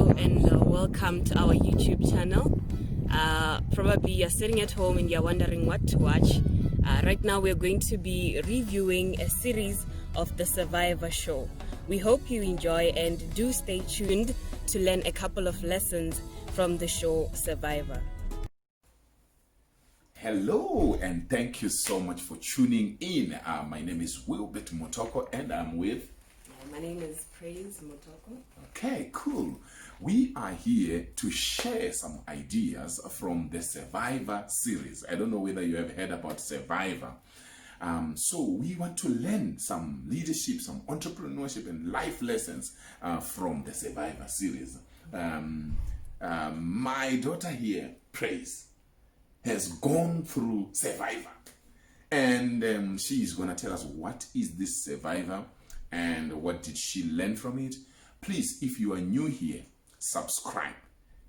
Hello and welcome to our YouTube channel. Probably you're sitting at home and you're wondering what to watch. Right now we're going to be reviewing a series of the Survivor show. We hope you enjoy and do stay tuned to learn a couple of lessons from the show Survivor. Hello and thank you so much for tuning in. My name is Wilbert Motoko and I'm with... My name is Praise Motoko. Okay, cool. We are here to share some ideas from the Survivor series. I don't know whether you have heard about Survivor. So we want to learn some leadership, some entrepreneurship and life lessons from the Survivor series. My daughter here, Praise, has gone through Survivor. And she is going to tell us what is this Survivor and what did she learn from it. Please, if you are new here, subscribe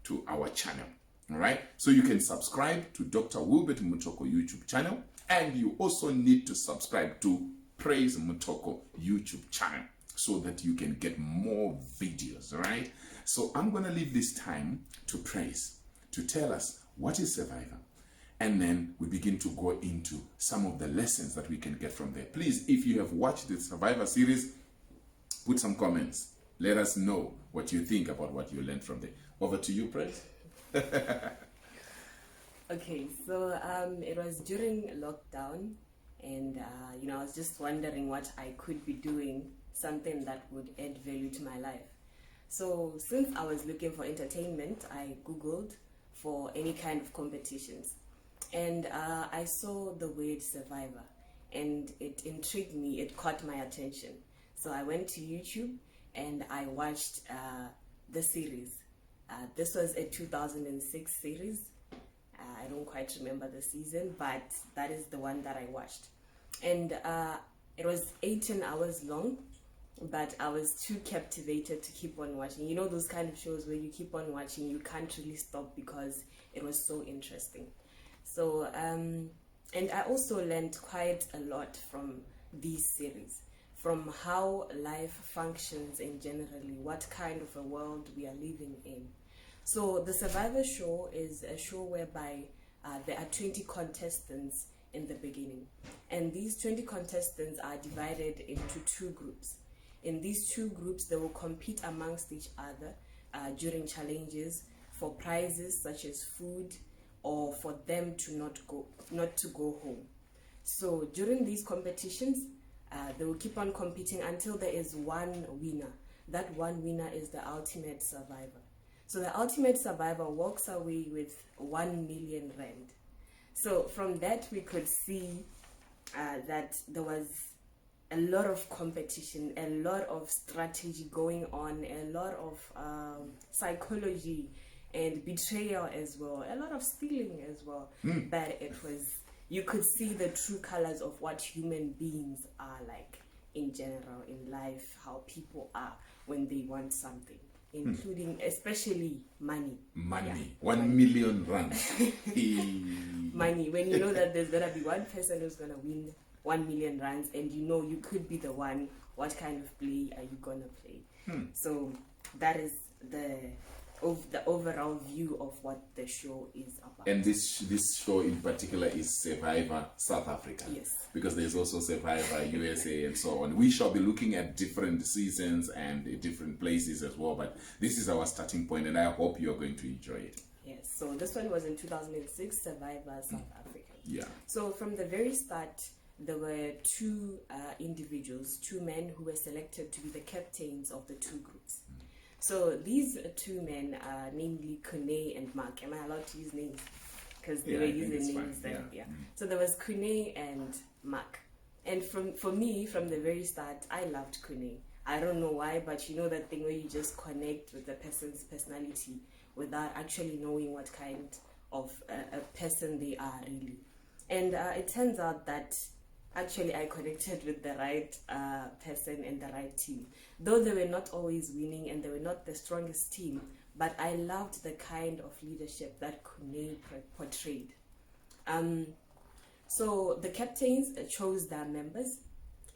to our channel. All right, so you can subscribe to Dr. Wilbert Mutoko YouTube channel, and you also need to subscribe to Praise Mutoko YouTube channel so that you can get more videos. All right, so I'm going to leave this time to Praise to tell us what is Survivor, and then we begin to go into some of the lessons that we can get from there. Please, if you have watched the Survivor series, put some comments. Let us know what you think about what you learned from there. Over to you, Praise. Okay, so it was during lockdown, and I was just wondering what I could be doing, something that would add value to my life. So since I was looking for entertainment, I Googled for any kind of competitions. And I saw the word Survivor, and it intrigued me, it caught my attention. So I went to YouTube and I watched the series. This was a 2006 series. I don't quite remember the season, but that is the one that I watched. And it was 18 hours long, but I was too captivated to keep on watching. You know those kind of shows where you keep on watching, you can't really stop because it was so interesting. So, and I also learned quite a lot from these series, from how life functions in generally, what kind of a world we are living in. So the Survivor show is a show whereby there are 20 contestants in the beginning. And these 20 contestants are divided into two groups. In these two groups, they will compete amongst each other during challenges for prizes such as food, or for them to not to go home. So during these competitions, they will keep on competing until there is one winner. That one winner is the ultimate survivor. So the ultimate survivor walks away with 1 million rand. So from that we could see that there was a lot of competition, a lot of strategy going on, a lot of psychology and betrayal as well, a lot of stealing as well. But it was, you could see the true colors of what human beings are like in general in life, how people are when they want something, including especially money. Money. Yeah. 1 million rand. Money. When you know that there's gonna be one person who's gonna win 1 million rands, and you know you could be the one, what kind of play are you gonna play? So that is the overall view of what the show is about. And this show in particular is Survivor South Africa. Yes. Because there's also Survivor USA and so on. We shall be looking at different seasons and different places as well, but this is our starting point and I hope you're going to enjoy it. Yes, so this one was in 2006, Survivor South Africa. Yeah. So from the very start, there were two individuals, two men who were selected to be the captains of the two groups. So these two men are namely Kune and Mark. Am I allowed to use names? Because they were using names then. Yeah. So there was Kune and Mark. And for me, from the very start, I loved Kune. I don't know why, but you know that thing where you just connect with the person's personality without actually knowing what kind of a person they are really. And it turns out that actually I connected with the right person and the right team. Though they were not always winning and they were not the strongest team, but I loved the kind of leadership that Kune portrayed. So the captains chose their members,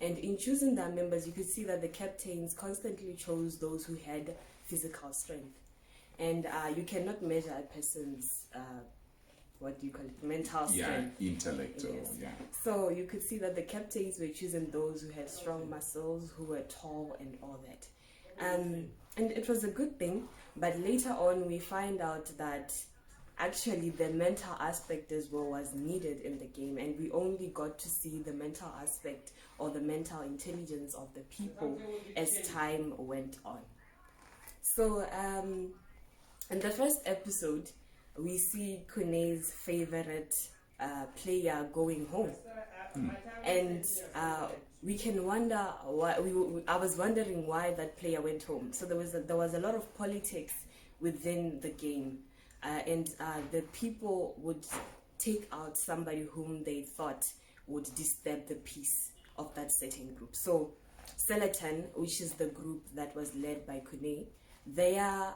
and in choosing their members, you could see that the captains constantly chose those who had physical strength. and you cannot measure a person's what do you call it, mental strength. Yeah, intellectual. Yes. Yeah. So you could see that the captains were choosing those who had strong muscles, who were tall, and all that. And it was a good thing, but later on we find out that actually the mental aspect as well was needed in the game, and we only got to see the mental aspect or the mental intelligence of the people as time went on. So in the first episode, we see Kune's favorite player going home, and we can wonder why. I was wondering why that player went home. So there was a lot of politics within the game, and the people would take out somebody whom they thought would disturb the peace of that certain group. So Seletan, which is the group that was led by Kune, their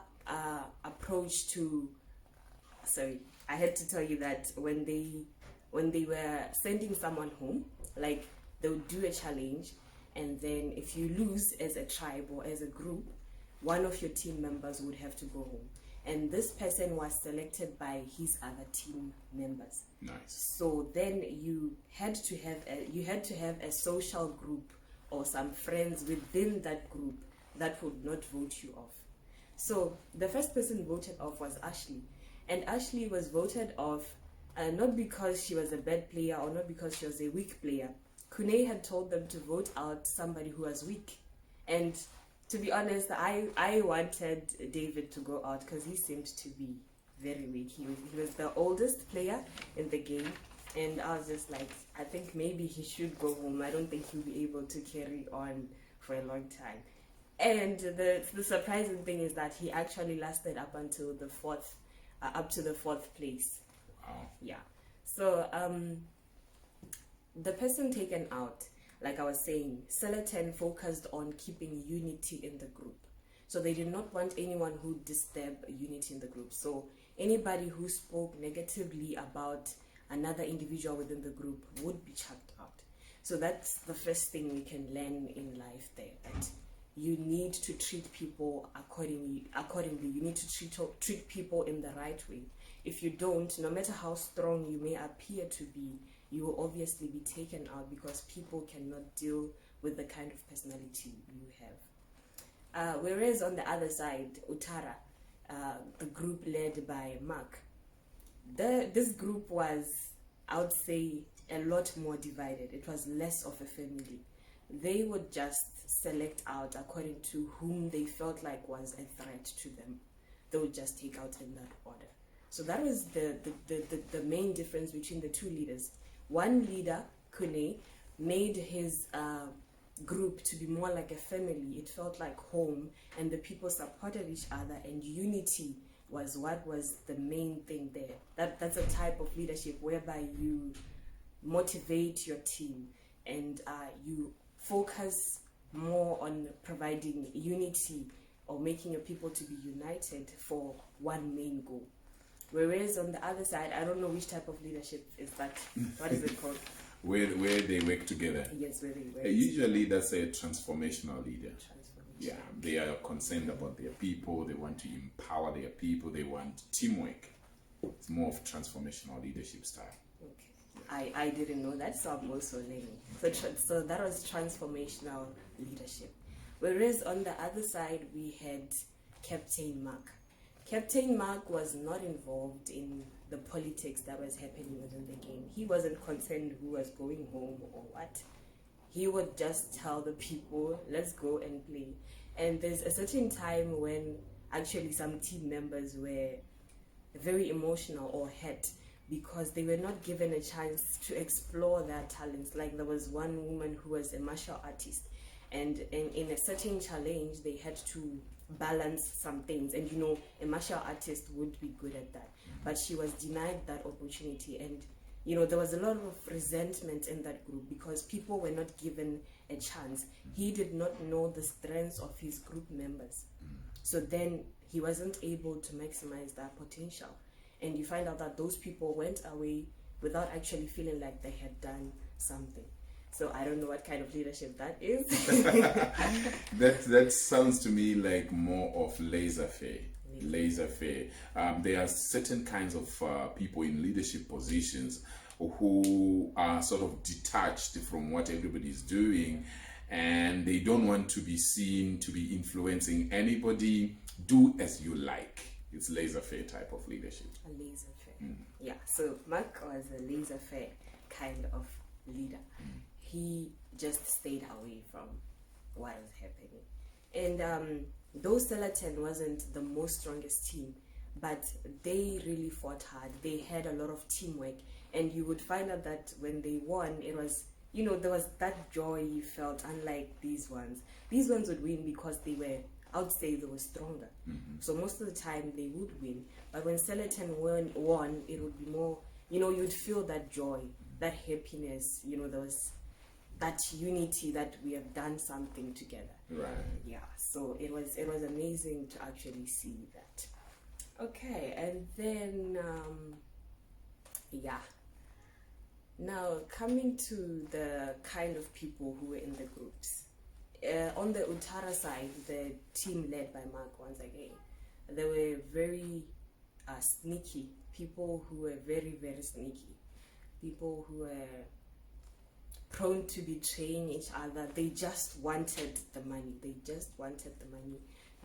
approach to I had to tell you that when they were sending someone home, like they would do a challenge, and then if you lose as a tribe or as a group, one of your team members would have to go home, and this person was selected by his other team members. Nice. So then you had to have a social group or some friends within that group that would not vote you off. So the first person voted off was Ashley. And Ashley was voted off not because she was a bad player or not because she was a weak player. Kune had told them to vote out somebody who was weak. And to be honest, I wanted David to go out because he seemed to be very weak. He was the oldest player in the game. And I was just like, I think maybe he should go home. I don't think he'll be able to carry on for a long time. And the surprising thing is that he actually lasted up until up to the fourth place. Wow. Yeah. So the person taken out, like I was saying, Seletan focused on keeping unity in the group. So they did not want anyone who disturbed unity in the group. So anybody who spoke negatively about another individual within the group would be chucked out. So that's the first thing we can learn in life there, that you need to treat people accordingly. You need to treat people in the right way. If you don't, no matter how strong you may appear to be, you will obviously be taken out because people cannot deal with the kind of personality you have. Whereas on the other side, Utara, the group led by Mark, this group was, I would say, a lot more divided. It was less of a family. They would just select out according to whom they felt like was a threat to them. They would just take out in that order. So that was the main difference between the two leaders. One leader, Kune, made his group to be more like a family. It felt like home, and the people supported each other, and unity was what was the main thing there. That's a type of leadership whereby you motivate your team and you focus more on providing unity or making your people to be united for one main goal. Whereas on the other side, I don't know which type of leadership is that. What is it called? Where they work together. Yes, where they work. Usually that's a transformational leader. Yeah, they are concerned about their people. They want to empower their people. They want teamwork. It's more of transformational leadership style. Okay, I didn't know that, so I'm also learning. So that was transformational leadership. Whereas on the other side, we had Captain Mark. Captain Mark was not involved in the politics that was happening within the game. He wasn't concerned who was going home or what. He would just tell the people, let's go and play. And there's a certain time when actually some team members were very emotional or hurt because they were not given a chance to explore their talents. Like there was one woman who was a martial artist, and in a certain challenge they had to balance some things, and you know, a martial artist would be good at that, but she was denied that opportunity. And you know, there was a lot of resentment in that group because people were not given a chance. He did not know the strengths of his group members, so then he wasn't able to maximize their potential. And you find out that those people went away without actually feeling like they had done something. So I don't know what kind of leadership that is. That sounds to me like more of laissez-faire. Laissez-faire. There are certain kinds of people in leadership positions who are sort of detached from what everybody is doing, and they don't want to be seen to be influencing anybody. Do as you like. It's laissez-faire type of leadership. A laissez-faire. Yeah. So Mark was a laissez-faire kind of leader. He just stayed away from what was happening. And though Selaton wasn't the most strongest team, but they really fought hard. They had a lot of teamwork, and you would find out that when they won, it was, there was that joy you felt, unlike these ones. These ones would win because they were, I would say they were stronger. So most of the time they would win. But when Selaton won, it would be more, you'd feel that joy, that happiness, there was that unity that we have done something together. Right. Yeah. So it was amazing to actually see that. Okay, and then now coming to the kind of people who were in the groups. On the Uttara side, the team led by Mark once again, they were very sneaky people who were very, very sneaky. People who were prone to betraying each other. They just wanted the money.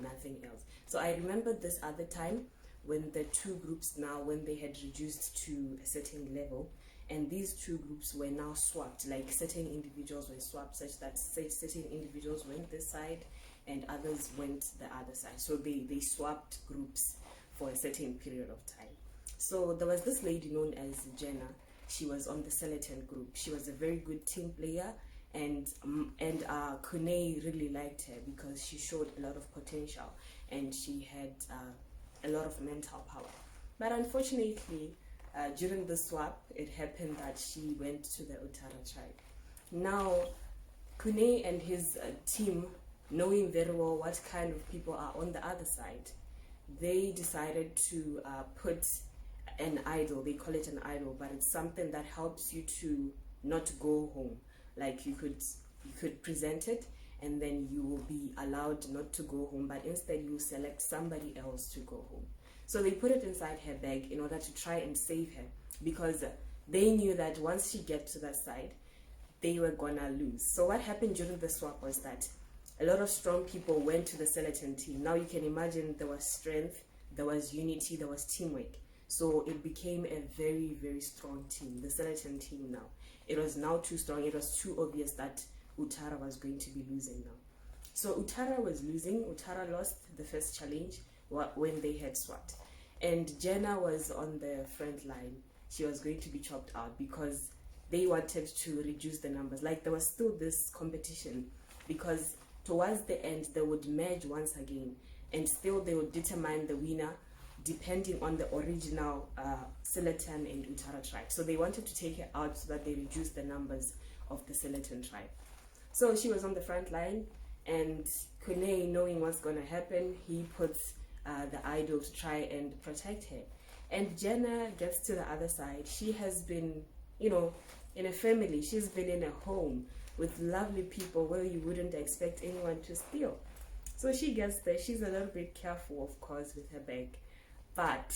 Nothing else. So I remember this other time when the two groups when they had reduced to a certain level, and these two groups were now swapped, like certain individuals were swapped such that certain individuals went this side and others went the other side. So they swapped groups for a certain period of time. So there was this lady known as Jenna. She was on the Selaton group. She was a very good team player, and Kune really liked her because she showed a lot of potential and she had a lot of mental power. But unfortunately, during the swap, it happened that she went to the Uttara tribe. Now, Kune and his team, knowing very well what kind of people are on the other side, they decided to put an idol. They call it an idol, but it's something that helps you to not go home. Like you could present it, and then you will be allowed not to go home, but instead you select somebody else to go home. So they put it inside her bag in order to try and save her, because they knew that once she gets to that side, they were gonna lose. So what happened during the swap was that a lot of strong people went to the Selaton team. Now you can imagine there was strength, there was unity, there was teamwork. So it became a very, very strong team, the Selaton team now. It was now too strong. It was too obvious that Uttara was going to be losing now. So Uttara was losing. Uttara lost the first challenge when they had swapped. And Jenna was on the front line. She was going to be chopped out because they wanted to reduce the numbers. Like there was still this competition, because towards the end they would merge once again, and still they would determine the winner depending on the original Selaton and Uttara tribe. So they wanted to take her out so that they reduce the numbers of the Selaton tribe. So she was on the front line, and Kune, knowing what's going to happen, he puts the idol to try and protect her. And Jenna gets to the other side. She has been, in a family. She's been in a home with lovely people where you wouldn't expect anyone to steal. So she gets there. She's a little bit careful, of course, with her bag. But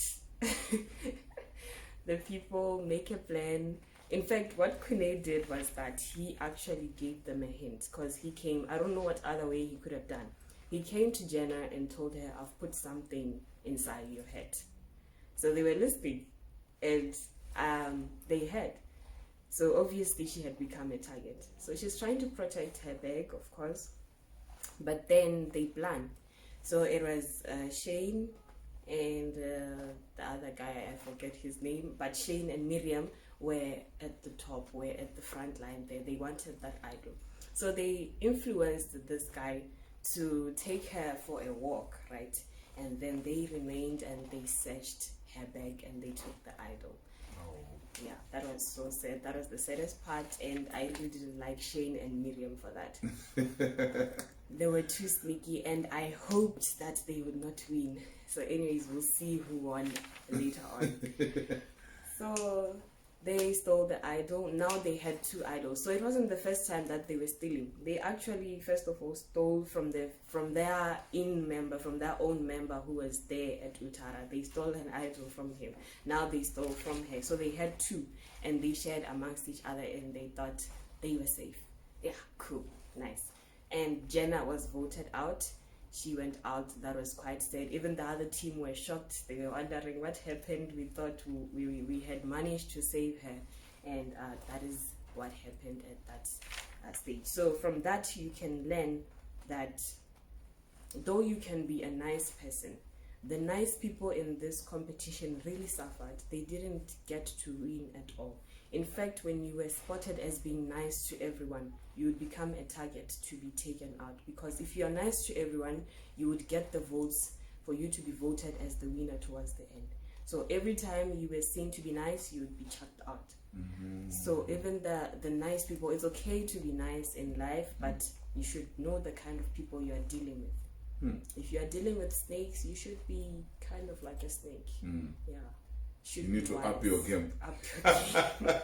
the people make a plan. In fact, what Kune did was that he actually gave them a hint, because he came, I don't know what other way he could have done. He came to Jenna and told her, I've put something inside your head. So they were listening, and they heard. So obviously she had become a target. So she's trying to protect her bag, of course, but then they plan. So it was Shane and the other guy, I forget his name, but Shane and Miriam were at the top, were at the front line there. They wanted that idol. So they influenced this guy to take her for a walk, right? And then they remained and they searched her bag and they took the idol. Yeah, that was so sad. That was the saddest part, and I really didn't like Shane and Miriam for that. They were too sneaky, and I hoped that they would not win. So anyways, we'll see who won later on. So They stole the idol. Now they had 2 idols. So it wasn't the first time that they were stealing. They actually, first of all, stole from their own member who was there at Utara. They stole an idol from him. Now they stole from her. So they had 2, and they shared amongst each other, and they thought they were safe. Yeah, cool, nice. And Jenna was voted out. She went out. That was quite sad. Even the other team were shocked. They were wondering what happened. We thought we had managed to save her, and that is what happened at that stage. So from that you can learn that though you can be a nice person, the nice people in this competition really suffered. They didn't get to win at all. In fact, when you were spotted as being nice to everyone, you would become a target to be taken out. Because if you are nice to everyone, you would get the votes for you to be voted as the winner towards the end. So every time you were seen to be nice, you would be chucked out. Mm-hmm. So even the nice people, it's okay to be nice in life, but you should know the kind of people you are dealing with. If you are dealing with snakes, you should be kind of like a snake. Yeah. You need to up your game. Up your game.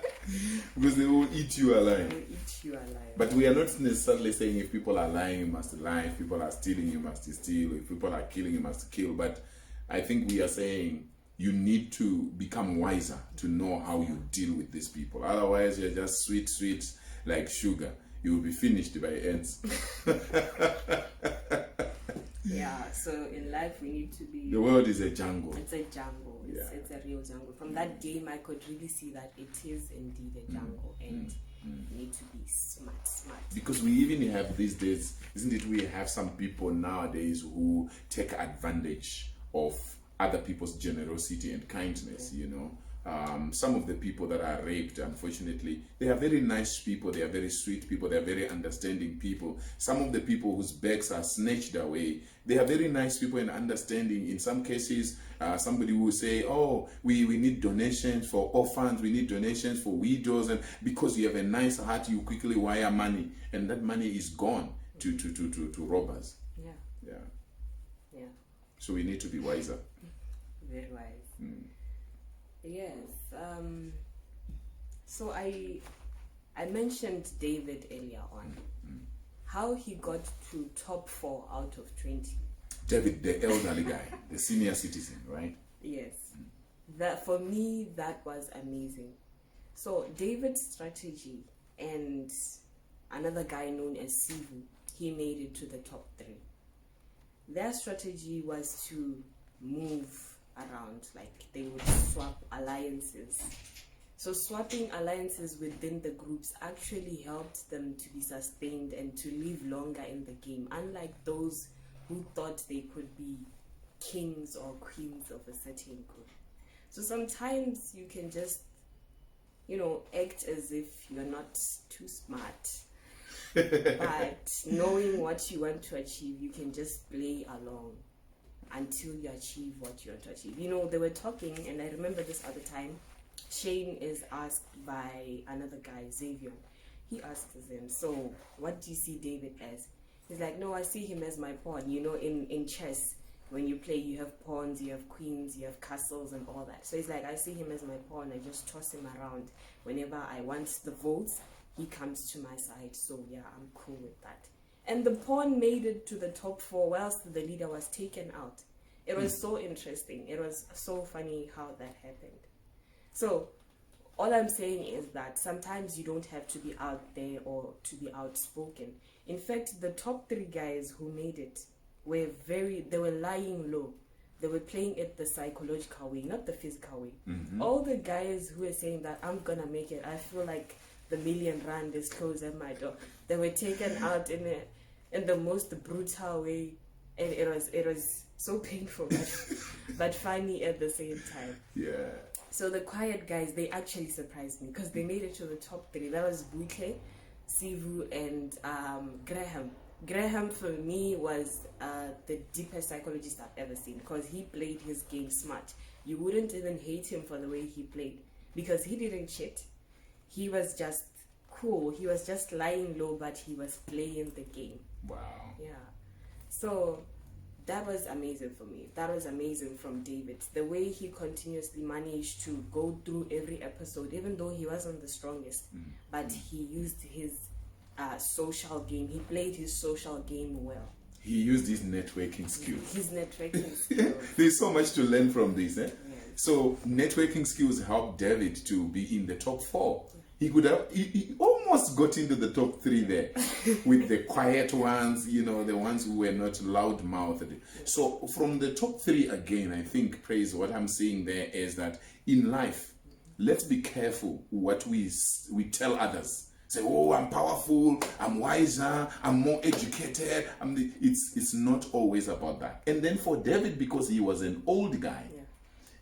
Because they will eat you alive. They will eat you alive. But we are not necessarily saying if people are lying, you must lie. If people are stealing, you must steal. If people are killing, you must kill. But I think we are saying you need to become wiser to know how you deal with these people. Otherwise, you're just sweet like sugar. You will be finished by ants. Yeah, so in life we need to be... The world is a jungle. It's a jungle. It's a real jungle. From that game, I could really see that it is indeed a jungle, and you need to be smart. Because we even have these days, isn't it, we have some people nowadays who take advantage of other people's generosity and kindness, you know. Some of the people that are raped, unfortunately, they are very nice people, they are very sweet people, they are very understanding people. Some of the people whose bags are snatched away, they are very nice people and understanding. In some cases, somebody will say, oh, we need donations for orphans, we need donations for widows, and because you have a nice heart, you quickly wire money, and that money is gone to robbers. Yeah. So we need to be wiser. Very wise. Yes. So I mentioned David earlier on. How he got to top 4 out of 20. David, the elderly guy, the senior citizen, right? Yes. That for me, that was amazing. So David's strategy and another guy known as Sivu, he made it to the top 3. Their strategy was to move around, like they would swap alliances. So swapping alliances within the groups actually helped them to be sustained and to live longer in the game, unlike those who thought they could be kings or queens of a certain group. So sometimes you can just, act as if you're not too smart. But knowing what you want to achieve, you can just play along until you achieve what you want to achieve. They were talking, and I remember this other time, Shane is asked by another guy, Xavier. He asks him, so what do you see David as? He's like, no, I see him as my pawn. In chess, when you play, you have pawns, you have queens, you have castles and all that. So he's like, I see him as my pawn. I just toss him around. Whenever I want the votes, he comes to my side. So yeah, I'm cool with that. And the pawn made it to the top 4 whilst the leader was taken out. It was so interesting. It was so funny how that happened. So all I'm saying is that sometimes you don't have to be out there or to be outspoken. In fact, the top 3 guys who made it they were lying low. They were playing it the psychological way, not the physical way. All the guys who were saying that I'm gonna make it, I feel like the million rand is close at my door, they were taken out in the most brutal way, and it was so painful but funny at the same time. Yeah. So the quiet guys, they actually surprised me because they made it to the top 3. That was Buke, Sivu, and Graham. Graham for me was the deepest psychologist I've ever seen because he played his game smart. You wouldn't even hate him for the way he played because he didn't cheat. He was just cool. He was just lying low, but he was playing the game. Wow. Yeah. So that was amazing for me. That was amazing from David. The way he continuously managed to go through every episode, even though he wasn't the strongest, but he used his social game. He played his social game well. He used his networking skills. His networking skills. There's so much to learn from this. Yes. So networking skills helped David to be in the top 4. He could have, he almost got into the top 3 there with the quiet ones, the ones who were not loud-mouthed. So from the top 3 again, I think, praise, what I'm saying there is that in life, let's be careful what we tell others. Say, oh, I'm powerful, I'm wiser, I'm more educated. It's not always about that. And then for David, because he was an old guy,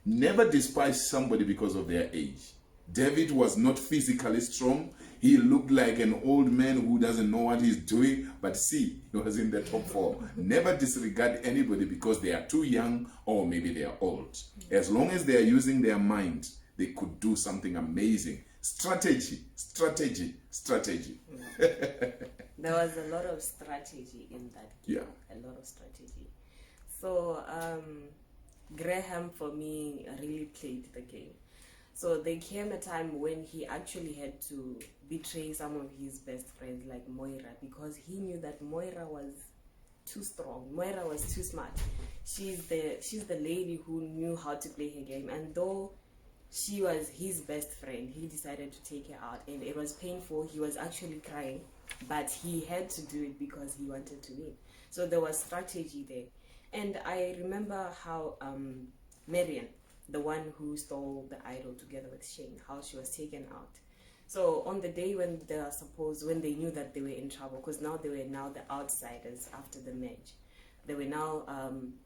never despise somebody because of their age. David was not physically strong. He looked like an old man who doesn't know what he's doing. But see, he was in the top 4. Never disregard anybody because they are too young or maybe they are old. As long as they are using their mind, they could do something amazing. Strategy. There was a lot of strategy in that game. Yeah. A lot of strategy. So Graham, for me, really played the game. So there came a time when he actually had to betray some of his best friends like Moira, because he knew that Moira was too strong. Moira was too smart. She's the lady who knew how to play her game, and though she was his best friend, he decided to take her out, and it was painful. He was actually crying, but he had to do it because he wanted to win. So there was strategy there. And I remember how Marian, the one who stole the idol together with Shane, how she was taken out. So on the day when they knew that they were in trouble, because now they were the outsiders after the merge. They were now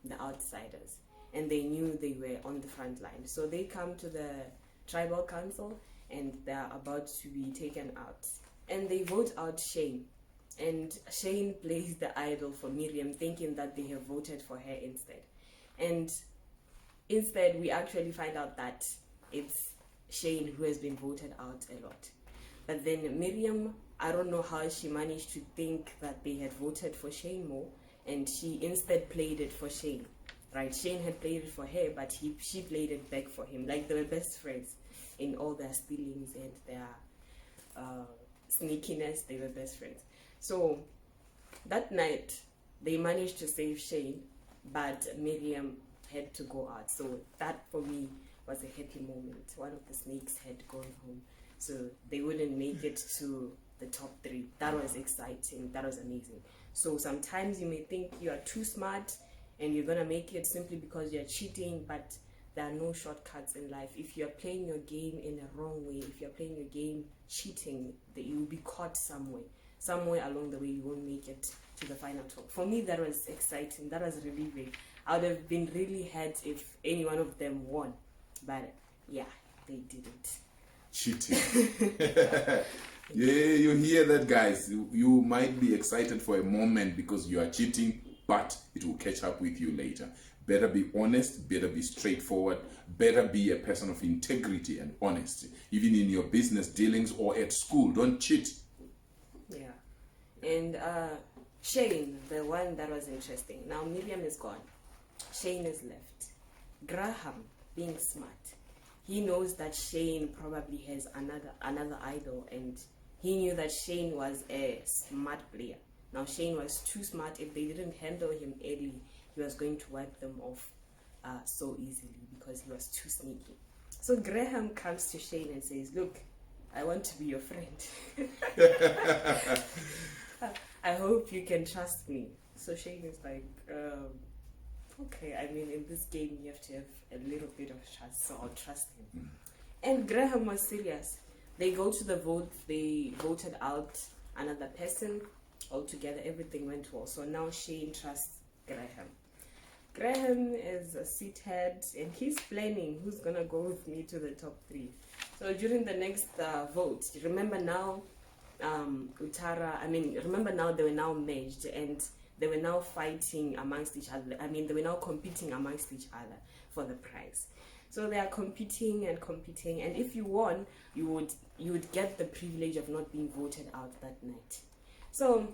the outsiders, and they knew they were on the front line. So they come to the tribal council, and they're about to be taken out. And they vote out Shane. And Shane plays the idol for Miriam, thinking that they have voted for her instead. And instead, we actually find out that it's Shane who has been voted out a lot. But then Miriam, I don't know how she managed to think that they had voted for Shane more, and she instead played it for Shane. Right? Shane had played it for her, but she played it back for him. Like they were best friends in all their stealings and their sneakiness. They were best friends. So that night, they managed to save Shane, but Miriam had to go out. So that for me was a happy moment. One of the snakes had gone home, so they wouldn't make it to the top 3. That was exciting. That was amazing. So sometimes you may think you are too smart and you're gonna make it simply because you're cheating, but there are no shortcuts in life. If you're playing your game in a wrong way, if you're playing your game cheating, that you will be caught somewhere along the way. You won't make it to the final top. For me, that was exciting. That was relieving. I would have been really hurt if any one of them won, but yeah, they didn't. Cheating. Yeah, you hear that, guys. You might be excited for a moment because you are cheating, but it will catch up with you later. Better be honest, better be straightforward, better be a person of integrity and honesty. Even in your business dealings or at school, don't cheat. Yeah. And Shane, the one that was interesting. Now Miriam is gone. Shane is left. Graham, being smart, he knows that Shane probably has another idol, and he knew that Shane was a smart player. Now Shane was too smart. If they didn't handle him early, he was going to wipe them off so easily because he was too sneaky. So Graham comes to Shane and says, look, I want to be your friend. I hope you can trust me. So Shane is like, okay, I mean, in this game, you have to have a little bit of trust, so I'll trust him. And Graham was serious. They go to the vote, they voted out another person altogether, everything went well. So now Shane trusts Graham. Graham is a seathead, and he's planning who's going to go with me to the top 3. So during the next vote, remember now, remember now they were now merged, and they were now fighting amongst each other. I mean, they were now competing amongst each other for the prize. So they are competing, and if you won, you would get the privilege of not being voted out that night. So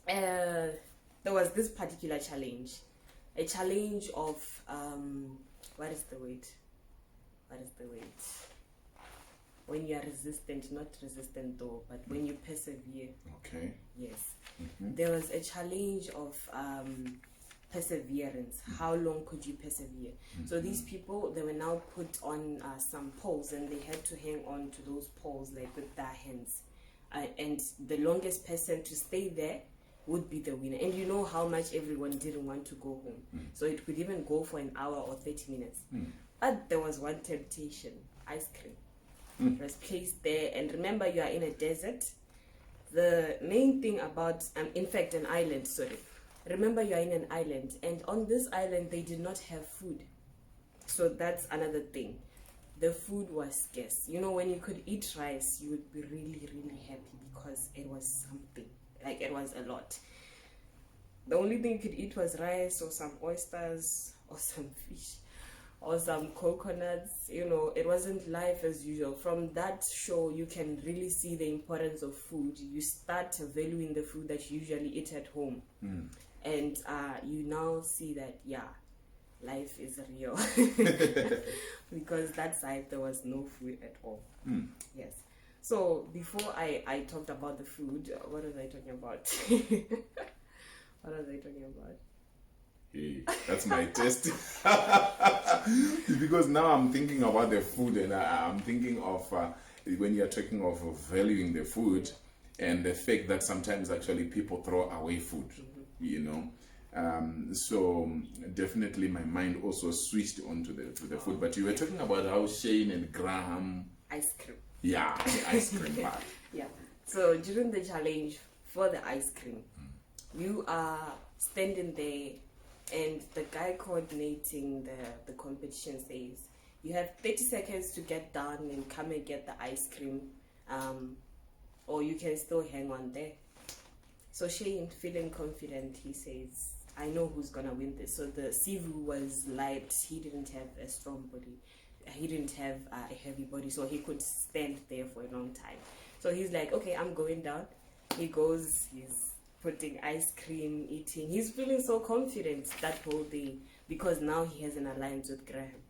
there was this particular challenge. a challenge of what is the word? When you are resistant, not resistant though, but when you persevere. Okay. Yes. There was a challenge of perseverance. How long could you persevere? So these people, they were now put on some poles, and they had to hang on to those poles like with their hands. And the longest person to stay there would be the winner. And you know how much everyone didn't want to go home. So it could even go for an hour or 30 minutes. But there was one temptation: ice cream. It was placed there. And remember, you are in a desert. The main thing about, in fact, an island, sorry. Remember, you are in an island. And on this island, they did not have food. So that's another thing. The food was scarce. You know, when you could eat rice, you would be really, really happy because it was something. Like, it was a lot. The only thing you could eat was rice or some oysters or some fish or some coconuts. You know, it wasn't life as usual. From that show, you can really see the importance of food. You start valuing the food that you usually eat at home. And you now see that, yeah, life is real. Because that side, there was no food at all. Yes. So before I talked about the food, what was I talking about? What was I talking about? Hey, that's my test. Because now I'm thinking about the food, and I'm thinking of when you're talking of valuing the food, and the fact that sometimes actually people throw away food, you know. So definitely my mind also switched onto the food. But you were talking about how Shane and Graham... Ice cream. Yeah, the ice cream part. Yeah. So during the challenge for the ice cream, you are standing there, and the guy coordinating the competition says, you have 30 seconds to get down and come and get the ice cream, or you can still hang on there. So Shane, feeling confident, he says, I know who's gonna win this. So the Sivu was light. He didn't have a strong body. He didn't have a heavy body, so he could stand there for a long time. So he's like, okay, I'm going down. He goes, he's putting ice cream, eating. He's feeling so confident that whole day because now he has an alliance with Graham.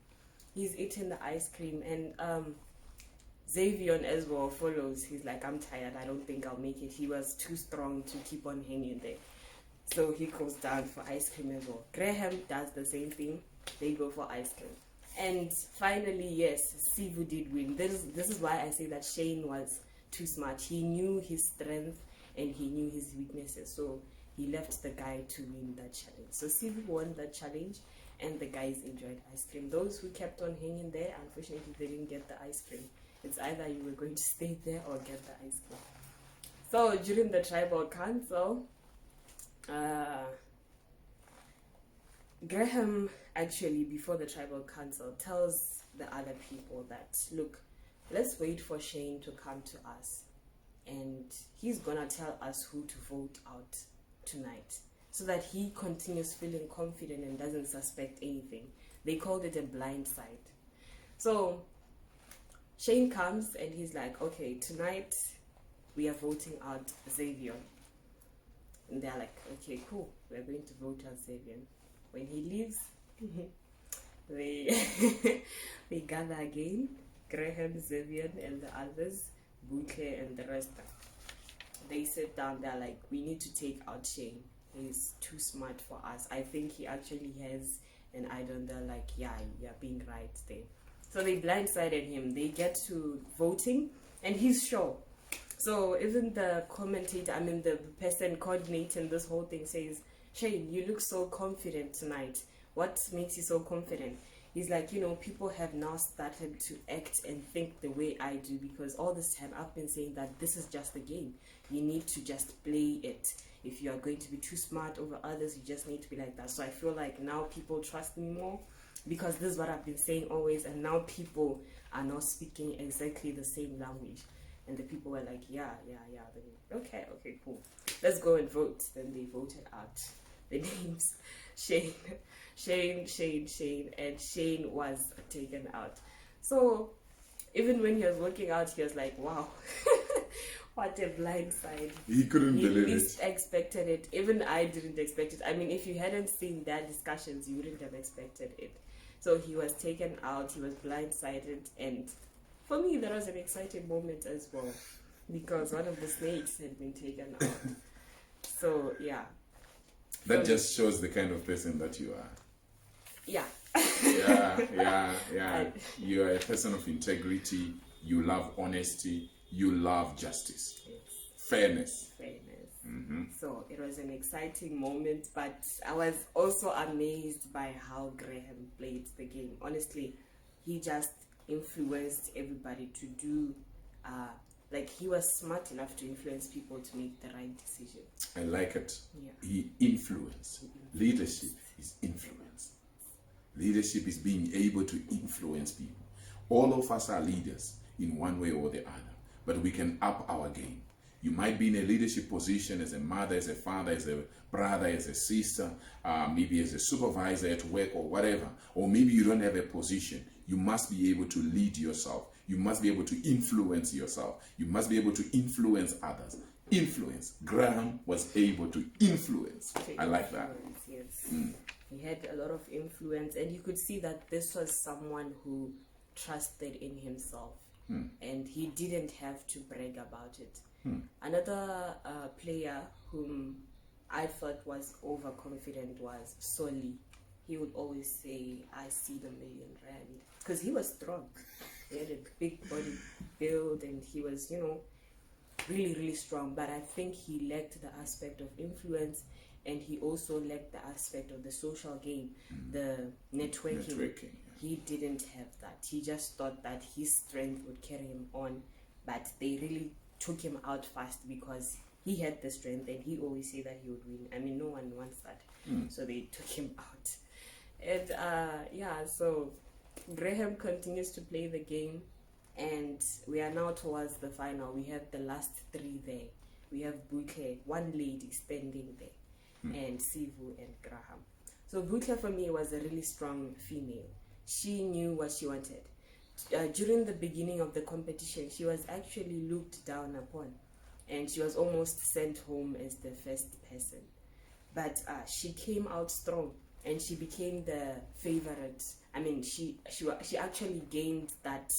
He's eating the ice cream, and Xavier as well follows. He's like, I'm tired. I don't think I'll make it. He was too strong to keep on hanging there. So he goes down for ice cream as well. Graham does the same thing. They go for ice cream. And finally, yes, Sivu did win. This is why I say that Shane was too smart. He knew his strength and he knew his weaknesses. So he left the guy to win that challenge. So Sivu won that challenge, and the guys enjoyed ice cream. Those who kept on hanging there, unfortunately, they didn't get the ice cream. It's either you were going to stay there or get the ice cream. So during the tribal council, Graham actually, before the tribal council, tells the other people that, look, let's wait for Shane to come to us, and he's gonna tell us who to vote out tonight, so that he continues feeling confident and doesn't suspect anything. They called it a blind side. So Shane comes and he's like, okay, tonight we are voting out Xavier. And they're like, okay, cool, we're going to vote out Xavier. When he leaves, they gather again, Graham, Xavier, and the others, Boutle, and the rest. They sit down, they're like, we need to take out Shane. He's too smart for us. I think he actually has an idol. They're like, yeah, you're being right there. So they blindsided him. They get to voting, and he's sure. So even the commentator, the person coordinating this whole thing says, Shane, you look so confident tonight. What makes you so confident? He's like, people have now started to act and think the way I do, because all this time I've been saying that this is just a game. You need to just play it. If you are going to be too smart over others, you just need to be like that. So I feel like now people trust me more, because this is what I've been saying always, and now people are now speaking exactly the same language. And the people were like, yeah. Okay, cool. Let's go and vote. Then they voted out the names. Shane, and Shane was taken out. So even when he was walking out, he was like, wow, What a blind side. He couldn't He believe least it. expected it. Even I didn't expect it. I mean, if you hadn't seen their discussions, you wouldn't have expected it. So he was taken out, he was blindsided, and for me, that was an exciting moment as well, because one of the snakes had been taken out. So, yeah. That just shows the kind of person that you are. Yeah. Yeah. You are a person of integrity. You love honesty. You love justice. Yes. Fairness. So it was an exciting moment, but I was also amazed by how Graham played the game. Honestly, he just influenced everybody to do, he was smart enough to influence people to make the right decision. I like it. Yeah. He influenced. Leadership is influence. Leadership is being able to influence people. All of us are leaders in one way or the other, but we can up our game. You might be in a leadership position as a mother, as a father, as a brother, as a sister, maybe as a supervisor at work or whatever. Or maybe you don't have a position. You must be able to lead yourself. You must be able to influence yourself. You must be able to influence others. Influence. Graham was able to influence. I like that. Yes. He had a lot of influence, and you could see that this was someone who trusted in himself, and he didn't have to brag about it. Another player whom I thought was overconfident was Solly. He would always say, "I see the R1,000,000,000," because he was strong. He had a big body build, and he was, really, really strong. But I think he lacked the aspect of influence, and he also lacked the aspect of the social game, the networking. He didn't have that. He just thought that his strength would carry him on, but they really took him out fast because he had the strength, and he always said that he would win. I mean, no one wants that. So they took him out. And so Graham continues to play the game, and we are now towards the final. We have the last three there. We have Butle, one lady standing there, and Sivu and Graham. So Butle for me was a really strong female. She knew what she wanted. During the beginning of the competition, she was actually looked down upon, and she was almost sent home as the first person. But she came out strong, and she became the favorite. I mean, she actually gained that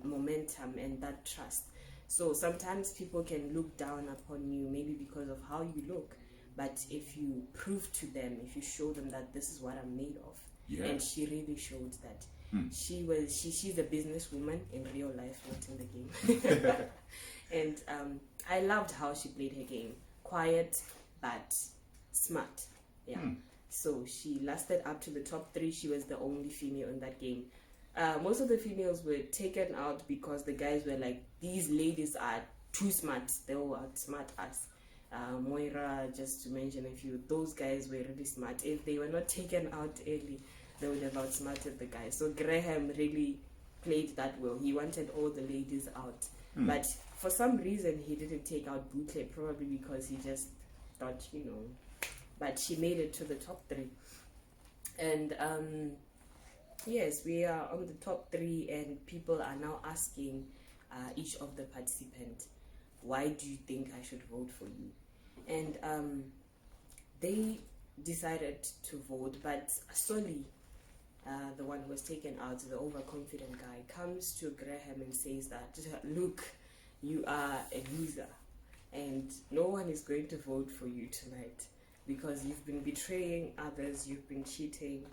momentum and that trust. So sometimes people can look down upon you maybe because of how you look, but if you prove to them, if you show them that this is what I'm made of, and she really showed that. She's a businesswoman in real life, not in the game. And I loved how she played her game. Quiet but smart. So she lasted up to the top 3. She was the only female in that game. Most of the females were taken out because the guys were like, these ladies are too smart, they will outsmart us. Moira, just to mention a few, those guys were really smart. If they were not taken out early, they would have outsmarted the guys. So Graham really played that well. He wanted all the ladies out. But for some reason, he didn't take out Butle, probably because he just thought, But she made it to the top 3. And yes, we are on the top 3, and people are now asking each of the participants, why do you think I should vote for you? And they decided to vote, but Solly, the one who was taken out, the overconfident guy, comes to Graham and says that, look, you are a loser, and no one is going to vote for you tonight because you've been betraying others, you've been cheating.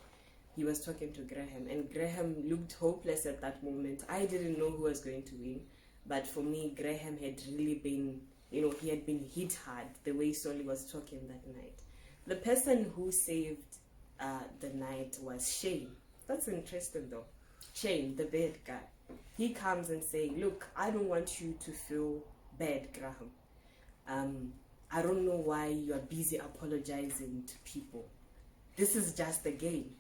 He was talking to Graham, and Graham looked hopeless at that moment. I didn't know who was going to win, but for me, Graham had really been, he had been hit hard the way Solly was talking that night. The person who saved the night was Shane. That's interesting though. Shane, the bad guy. He comes and says, look, I don't want you to feel bad, Graham. I don't know why you are busy apologizing to people. This is just a game,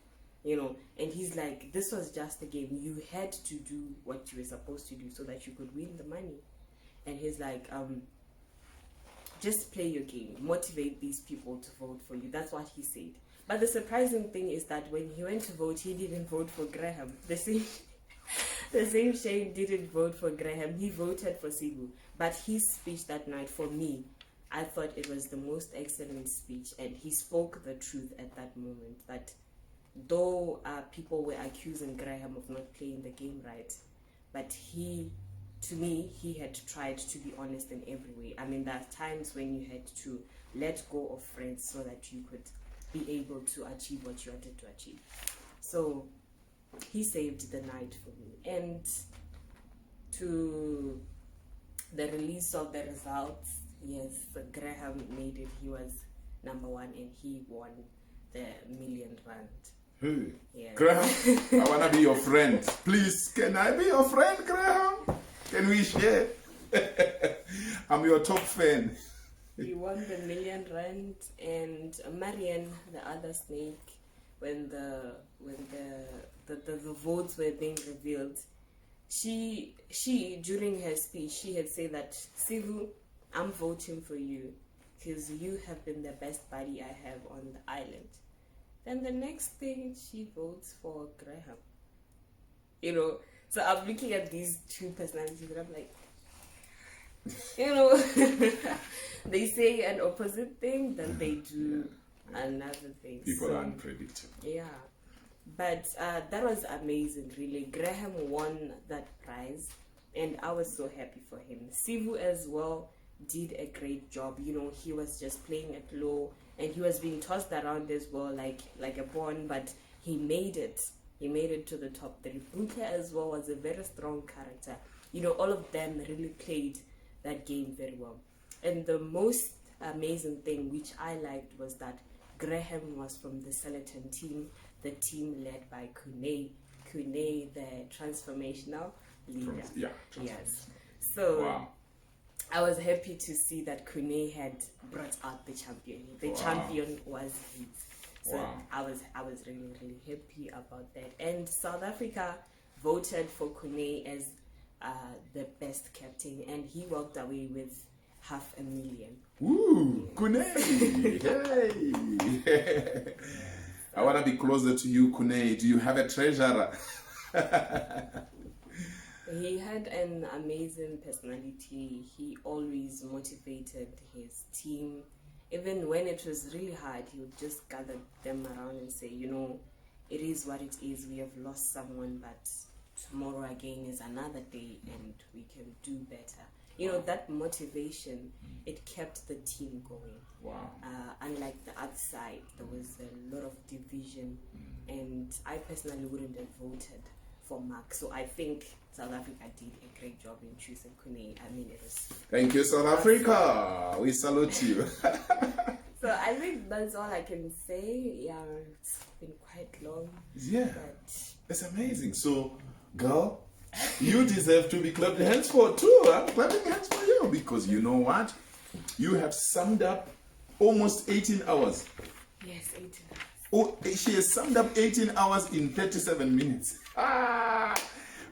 And he's like, this was just a game. You had to do what you were supposed to do so that you could win the money. And he's like, just play your game. Motivate these people to vote for you. That's what he said. But the surprising thing is that when he went to vote, he didn't vote for Graham. The same Shane didn't vote for Graham. He voted for Sibu. But his speech that night, for me, I thought it was the most excellent speech. And he spoke the truth at that moment. That though people were accusing Graham of not playing the game right, but to me, he had tried to be honest in every way. I mean, there are times when you had to let go of friends so that you could be able to achieve what you wanted to achieve. So he saved the night for me. And to the release of the results, yes, Graham made it. He was number one and he won the R1 million. Hey, Yeah. Graham, I want to be your friend. Please, can I be your friend, Graham? Can we share? I'm your top fan. He won the R1 million, and Marianne, the other snake, when the votes were being revealed, she during her speech, she had said that, Sivu, I'm voting for you because you have been the best buddy I have on the island. Then the next thing, she votes for Graham. You know, so I'm looking at these two personalities and I'm like, you know, they say an opposite thing, then they do another thing. People are unpredictable. Yeah. But that was amazing, really. Graham won that prize, and I was so happy for him. Sivu as well did a great job. You know, he was just playing it low, and he was being tossed around as well, like a pawn, but he made it. He made it to the top 3. Buke as well was a very strong character. You know, all of them really played that game very well. And the most amazing thing, which I liked, was that Graham was from the Skeleton team, the team led by Kune, the transformational leader. Yes. So wow. I was happy to see that Kune had brought out the champion. The champion was his. So I was really, really happy about that. And South Africa voted for Kune as the best captain, and he walked away with $500,000. Woo! Kune! Hey! I want to be closer to you, Kune. Do you have a treasurer? He had an amazing personality. He always motivated his team. Even when it was really hard, he would just gather them around and say, you know, it is what it is. We have lost someone, but tomorrow again is another day and we can do better. You know, that motivation, it kept the team going. Wow. Unlike the other side, there was a lot of division, and I personally wouldn't have voted for Mark. So I think South Africa did a great job in choosing Kune. I mean, it was... Thank you, South Africa. We salute you. So I think that's all I can say. Yeah, it's been quite long. Yeah, But it's amazing. So, girl, you deserve to be clapped hands for too. I'm clapping hands for you because you know what? You have summed up almost 18 hours. yes, 18 hours. Oh, she has summed up 18 hours in 37 minutes.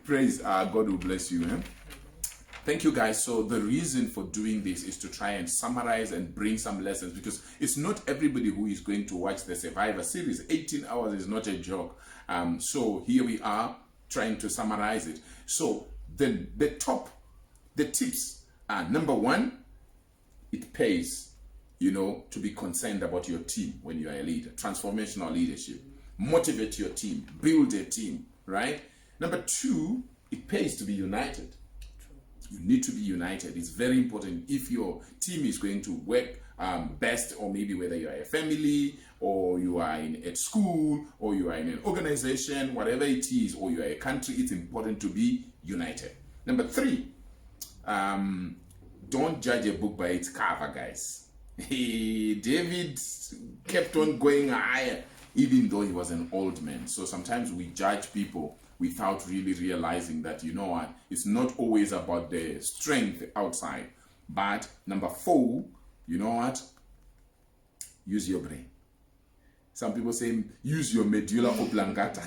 Praise God will bless you. Thank you, guys. So the reason for doing this is to try and summarize and bring some lessons, because it's not everybody who is going to watch the Survivor series. 18 hours is not a joke. So here we are trying to summarize it. So the tips are, number one, it pays, to be concerned about your team when you are a leader. Transformational leadership. Motivate your team. Build a team, right? Number two, it pays to be united. You need to be united. It's very important if your team is going to work best, or maybe whether you are a family, or you are at school, or you are in an organization, whatever it is, or you are a country, it's important to be united. Number three, don't judge a book by its cover, guys. David kept on going higher, even though he was an old man. So sometimes we judge people without really realizing that, it's not always about the strength outside. But number four, use your brain. Some people say, use your medulla oblongata.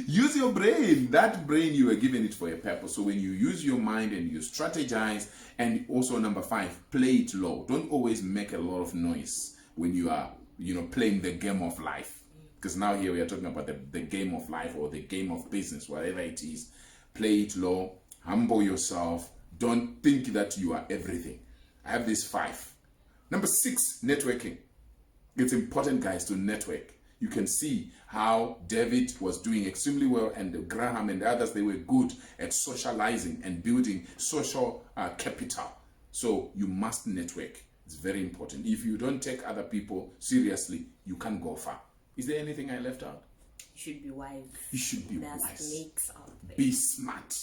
Use your brain. That brain, you were given it for a purpose. So when you use your mind and you strategize, and also number five, play it low. Don't always make a lot of noise when you are, playing the game of life. Because now here we are talking about the game of life or the game of business, whatever it is. Play it low, humble yourself. Don't think that you are everything. I have these 5. Number 6, networking. It's important, guys, to network. You can see how David was doing extremely well, and Graham and the others, they were good at socializing and building social capital. So you must network. It's very important. If you don't take other people seriously, you can't go far. Is there anything I left out? You should be wise. You should be There are wise. snakes out there. Be smart.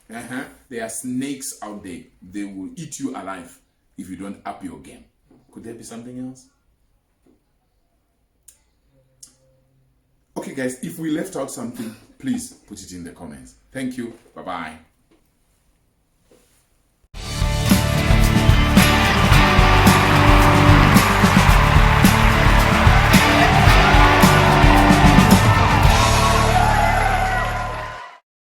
There are snakes out there. They will eat you alive if you don't up your game. Could there be something else? Okay, guys, if we left out something, please put it in the comments. Thank you. Bye-bye.